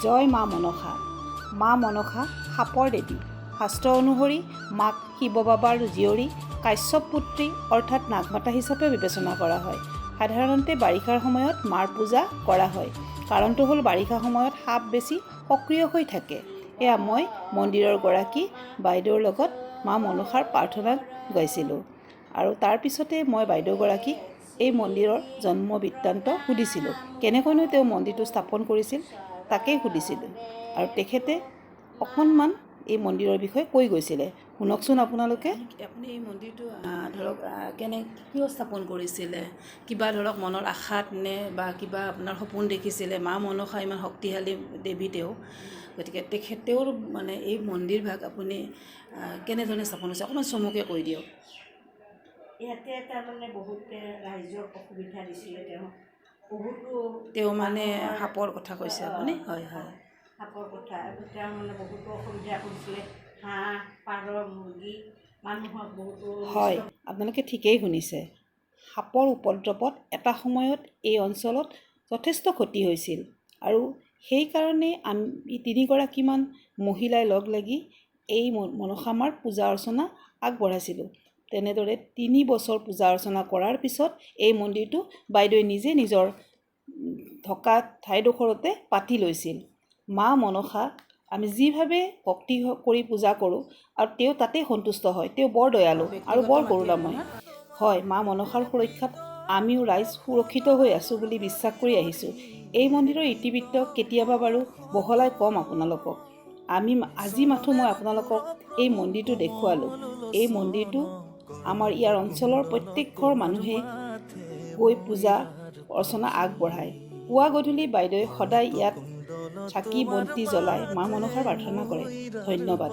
জয় মা মনসা। মা মনসা সাপৰ দেৱী। শাস্ত্ৰ অনুসৰি মাক শিৱ বাবাৰ জীয়ৰী কাশ্যপ পুত্ৰী অৰ্থাৎ নাগমাতা হিচাপে বিবেচনা কৰা হয়। সাধাৰণতে বাৰিষাৰ সময়ত মাৰ পূজা কৰা হয়। কাৰণটো হ'ল বাৰিষা সময়ত সাপ বেছি সক্ৰিয় হৈ থাকে। এয়া মই মন্দিৰৰ গৰাকী বাইদেউৰ লগত মা মনসাৰ প্ৰাৰ্থনাত গাইছিলোঁ আৰু তাৰপিছতে মই বাইদেউগৰাকীক এই মন্দিৰৰ জন্ম বৃত্তান্ত সুধিছিলোঁ। কেনেকৈনো তেওঁ মন্দিৰটো স্থাপন কৰিছিল তাকেই সুধিছিলোঁ আৰু তেখেতে অকণমান এই মন্দিৰৰ বিষয়ে কৈ গৈছিলে। শুনকচোন আপোনালোকে। আপুনি এই মন্দিৰটো ধৰক কিয় স্থাপন কৰিছিলে? কিবা ধৰক মনৰ আশাত নে বা কিবা আপোনাৰ সপোন দেখিছিলে? মা মনসা ইমান শক্তিশালী দেৱী তেওঁ, গতিকে তেওঁৰ মানে এই মন্দিৰ ভাগ আপুনি কেনেধৰণে স্থাপন হৈছে অকণমান চমুকৈ কৈ দিয়ক। ইয়াতে তাৰমানে বহুতে ৰাইজক অসুবিধা দিছিলে। তেওঁ মানে সাপৰ কথা কৈছে আপুনি? হয় হয়, সাপৰ কথা তেওঁ মানে বহুতো অসুবিধা কৰিছিলে। হাঁহ পাৰ মুৰ্গী মানুহক বহুতো। হয়, আপোনালোকে ঠিকেই শুনিছে। সাপৰ উপদ্ৰৱত এটা সময়ত এই অঞ্চলত যথেষ্ট ক্ষতি হৈছিল আৰু সেইকাৰণে আমি তিনিগৰাকীমান মহিলাই লগ লাগি এই মনসা মাৰ পূজা অৰ্চনা আগবঢ়াইছিলোঁ। তেনেদৰে 3 বছৰ পূজা অৰ্চনা কৰাৰ পিছত এই মন্দিৰটো বাইদেৱে নিজে নিজৰ থকা ঠাইডোখৰতে পাতি লৈছিল। মা মনসা আমি যিভাৱে ভক্তি কৰি পূজা কৰোঁ আৰু তেওঁ তাতেই সন্তুষ্ট হয়। তেওঁ বৰ দয়ালু আৰু বৰ কৰোণাময়। হয়, মা মনসাৰ সুৰক্ষাত আমিও ৰাইজ সুৰক্ষিত হৈ আছোঁ বুলি বিশ্বাস কৰি আহিছোঁ। এই মন্দিৰৰ ইতিবৃত্ত কেতিয়াবা বাৰু বহলাই ক'ম আপোনালোকক। আজি মাথো মই আপোনালোকক এই মন্দিৰটো দেখুৱালোঁ। এই মন্দিৰটো আমাৰ ইয়াৰ অঞ্চলৰ প্ৰত্যেক ঘৰ মানুহে গৈ পূজা অৰ্চনা আগবঢ়ায়। পুৱা গধূলি বাইদেৱে সদায় ইয়াত চাকি বন্তি জ্বলাই মা মনসাৰ প্ৰাৰ্থনা কৰে। ধন্যবাদ।